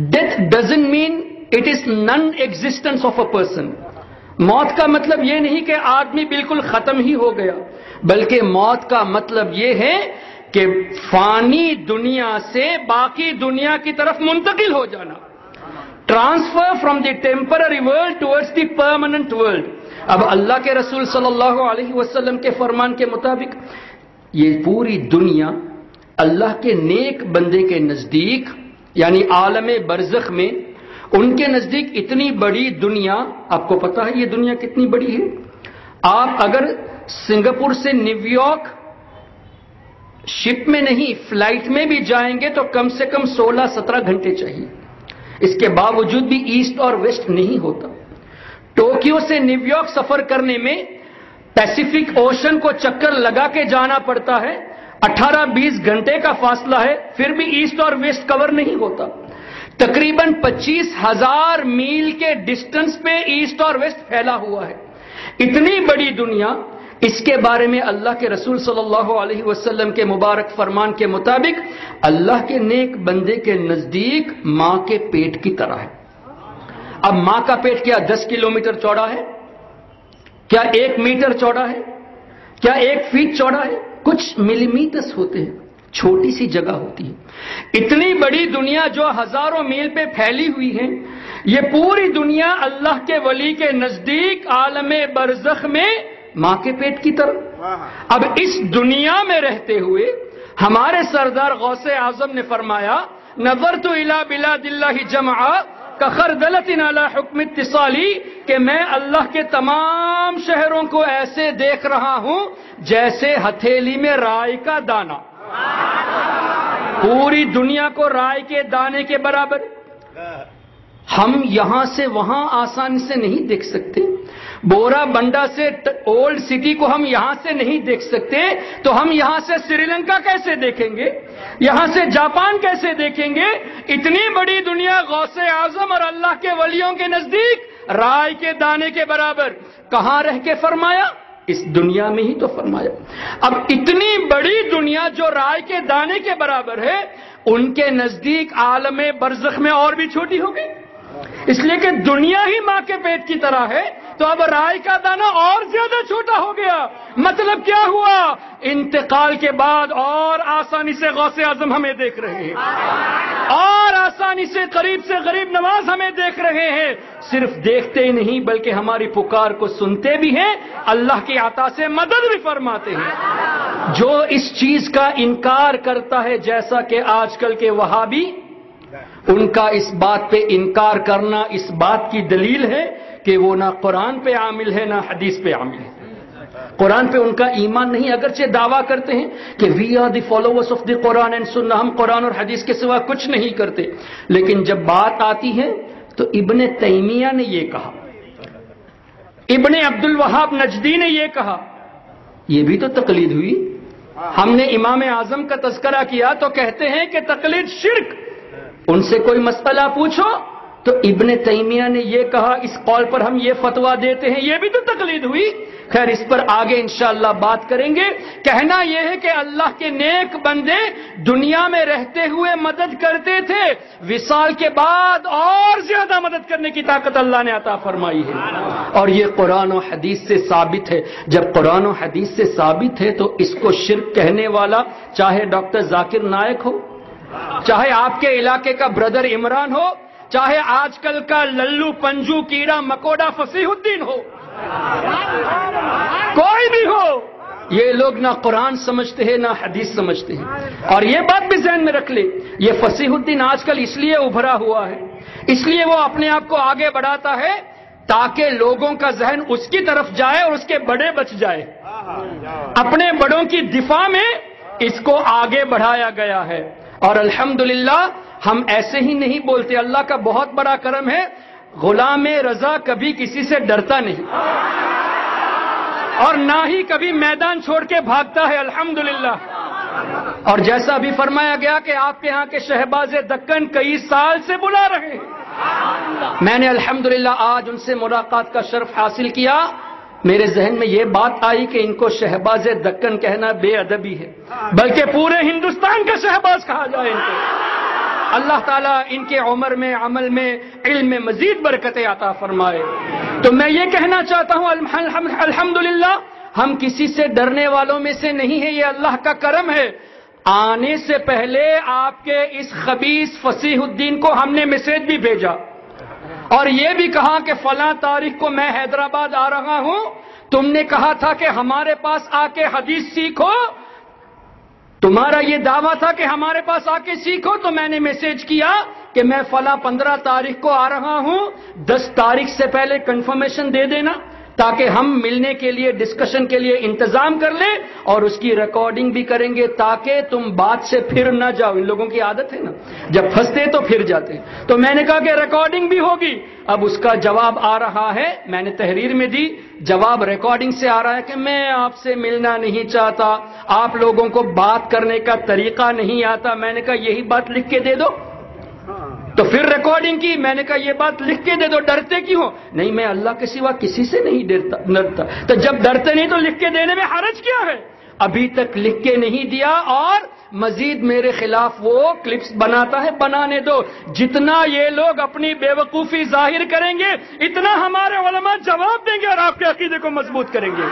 Death doesn't mean it is non-existence of a person. موت کا مطلب یہ نہیں کہ آدمی بالکل ختم ہی ہو گیا، بلکہ موت کا مطلب یہ ہے کہ فانی دنیا سے باقی دنیا کی طرف منتقل ہو جانا. Transfer from the temporary world towards the permanent world. اب اللہ کے رسول صلی اللہ علیہ وسلم کے فرمان کے مطابق یہ پوری دنیا اللہ کے نیک بندے کے نزدیک یعنی عالم برزخ میں ان کے نزدیک اتنی بڑی دنیا، آپ کو پتا ہے یہ دنیا کتنی بڑی ہے؟ آپ اگر سنگاپور سے نیو یارک شپ میں نہیں فلائٹ میں بھی جائیں گے تو کم سے کم 16-17 گھنٹے چاہیے. اس کے باوجود بھی ایسٹ اور ویسٹ نہیں ہوتا. ٹوکیو سے نیو یارک سفر کرنے میں پیسیفک اوشن کو چکر لگا کے جانا پڑتا ہے. 18-20 گھنٹے کا فاصلہ ہے، پھر بھی ایسٹ اور ویسٹ کور نہیں ہوتا. تقریباً 25,000 میل کے ڈسٹنس پہ ایسٹ اور ویسٹ پھیلا ہوا ہے. اتنی بڑی دنیا، اس کے بارے میں اللہ کے رسول صلی اللہ علیہ وسلم کے مبارک فرمان کے مطابق اللہ کے نیک بندے کے نزدیک ماں کے پیٹ کی طرح ہے. اب ماں کا پیٹ کیا 10 کلومیٹر چوڑا ہے؟ کیا 1 میٹر چوڑا ہے؟ کیا 1 فیٹ چوڑا ہے؟ کچھ ملی میٹرز ہوتے ہیں، چھوٹی سی جگہ ہوتی ہے. اتنی بڑی دنیا جو ہزاروں میل پہ پھیلی ہوئی ہے، یہ پوری دنیا اللہ کے ولی کے نزدیک عالم برزخ میں ماں کے پیٹ کی طرح. اب اس دنیا میں رہتے ہوئے ہمارے سردار غوث اعظم نے فرمایا نظرت الی بلاد اللہ جمعا کخردلۃ علی حکم اتصالی، کہ میں اللہ کے تمام شہروں کو ایسے دیکھ رہا ہوں جیسے ہتھیلی میں رائی کا دانہ. پوری دنیا کو رائی کے دانے کے برابر. ہم یہاں سے وہاں آسانی سے نہیں دیکھ سکتے. بورا بنڈا سے اولڈ سٹی کو ہم یہاں سے نہیں دیکھ سکتے، تو ہم یہاں سے سری لنکا کیسے دیکھیں گے؟ یہاں سے جاپان کیسے دیکھیں گے؟ اتنی بڑی دنیا غوث اعظم اور اللہ کے ولیوں کے نزدیک رائے کے دانے کے برابر. کہاں رہ کے فرمایا؟ اس دنیا میں ہی تو فرمایا. اب اتنی بڑی دنیا جو رائے کے دانے کے برابر ہے، ان کے نزدیک عالم برزخ میں اور بھی چھوٹی ہو گئی. اس لیے کہ دنیا ہی ماں کے پیٹ کی طرح ہے، تو اب رائے کا دانہ اور زیادہ چھوٹا ہو گیا. مطلب کیا ہوا؟ انتقال کے بعد اور آسانی سے غوث اعظم ہمیں دیکھ رہے ہیں، اور آسانی سے قریب نواز ہمیں دیکھ رہے ہیں. صرف دیکھتے ہی نہیں بلکہ ہماری پکار کو سنتے بھی ہیں، اللہ کی عطا سے مدد بھی فرماتے ہیں. جو اس چیز کا انکار کرتا ہے جیسا کہ آج کل کے وہابی، ان کا اس بات پہ انکار کرنا اس بات کی دلیل ہے کہ وہ نہ قرآن پہ عامل ہے نہ حدیث پہ عامل ہے. قرآن پہ ان کا ایمان نہیں، اگرچہ دعویٰ کرتے ہیں کہ we are the followers of the Quran and Sunnah, ہم قرآن اور حدیث کے سوا کچھ نہیں کرتے. لیکن جب بات آتی ہے تو ابن تیمیہ نے یہ کہا، ابن عبد الوہاب نجدی نے یہ کہا، یہ بھی تو تقلید ہوئی. ہم نے امام اعظم کا تذکرہ کیا تو کہتے ہیں کہ تقلید شرک. ان سے کوئی مسئلہ پوچھو تو ابن تیمیہ نے یہ کہا، اس قول پر ہم یہ فتویٰ دیتے ہیں، یہ بھی تو تقلید ہوئی. خیر اس پر آگے انشاءاللہ بات کریں گے. کہنا یہ ہے کہ اللہ کے نیک بندے دنیا میں رہتے ہوئے مدد کرتے تھے، وصال کے بعد اور زیادہ مدد کرنے کی طاقت اللہ نے عطا فرمائی ہے، اور یہ قرآن و حدیث سے ثابت ہے. جب قرآن و حدیث سے ثابت ہے تو اس کو شرک کہنے والا چاہے ڈاکٹر ذاکر نائک ہو، چاہے آپ کے علاقے کا بردر عمران ہو، چاہے آج کل کا للو پنجو کیڑا مکوڑا فصیح الدین ہو، کوئی بھی ہو، یہ لوگ نہ قرآن سمجھتے ہیں نہ حدیث سمجھتے ہیں. اور یہ بات بھی ذہن میں رکھ لے، یہ فصیح الدین آج کل اس لیے ابھرا ہوا ہے، اس لیے وہ اپنے آپ کو آگے بڑھاتا ہے تاکہ لوگوں کا ذہن اس کی طرف جائے اور اس کے بڑے بچ جائے. اپنے بڑوں کی دفاع میں اس کو آگے بڑھایا گیا ہے. اور الحمدللہ ہم ایسے ہی نہیں بولتے. اللہ کا بہت بڑا کرم ہے، غلام رضا کبھی کسی سے ڈرتا نہیں اور نہ ہی کبھی میدان چھوڑ کے بھاگتا ہے، الحمدللہ. اور جیسا بھی فرمایا گیا کہ آپ کے ہاں کے شہباز دکن کئی سال سے بلا رہے ہیں. میں نے الحمدللہ آج ان سے ملاقات کا شرف حاصل کیا. میرے ذہن میں یہ بات آئی کہ ان کو شہباز دکن کہنا بے ادبی ہے، بلکہ پورے ہندوستان کا شہباز کہا جائے ان کو. اللہ تعالیٰ ان کے عمر میں، عمل میں، علم میں مزید برکتیں عطا فرمائے۔ تو میں یہ کہنا چاہتا ہوں الحمدللہ ہم کسی سے ڈرنے والوں میں سے نہیں ہیں، یہ اللہ کا کرم ہے۔ آنے سے پہلے آپ کے اس خبیث فصیح الدین کو ہم نے میسج بھی بھیجا اور یہ بھی کہا کہ فلاں تاریخ کو میں حیدرآباد آ رہا ہوں، تم نے کہا تھا کہ ہمارے پاس آ کے حدیث سیکھو، تمہارا یہ دعویٰ تھا کہ ہمارے پاس آ کے سیکھو، تو میں نے میسج کیا کہ میں فلاں 15 تاریخ کو آ رہا ہوں، 10 تاریخ سے پہلے کنفرمیشن دے دینا تاکہ ہم ملنے کے لیے، ڈسکشن کے لیے انتظام کر لیں اور اس کی ریکارڈنگ بھی کریں گے تاکہ تم بات سے پھر نہ جاؤ۔ ان لوگوں کی عادت ہے نا، جب پھنستے تو پھر جاتے ہیں۔ تو میں نے کہا کہ ریکارڈنگ بھی ہوگی۔ اب اس کا جواب آ رہا ہے، میں نے تحریر میں دی، جواب ریکارڈنگ سے آ رہا ہے کہ میں آپ سے ملنا نہیں چاہتا، آپ لوگوں کو بات کرنے کا طریقہ نہیں آتا۔ میں نے کہا یہی بات لکھ کے دے دو۔ تو پھر ریکارڈنگ کی، میں نے کہا یہ بات لکھ کے دے دو، ڈرتے کیوں ہو؟ نہیں میں اللہ کے سوا کسی سے نہیں ڈرتا۔ تو جب ڈرتے نہیں تو لکھ کے دینے میں حرج کیا ہے؟ ابھی تک لکھ کے نہیں دیا اور مزید میرے خلاف وہ کلپس بناتا ہے، بنانے دو۔ جتنا یہ لوگ اپنی بے وقوفی ظاہر کریں گے اتنا ہمارے علماء جواب دیں گے اور آپ کے عقیدے کو مضبوط کریں گے۔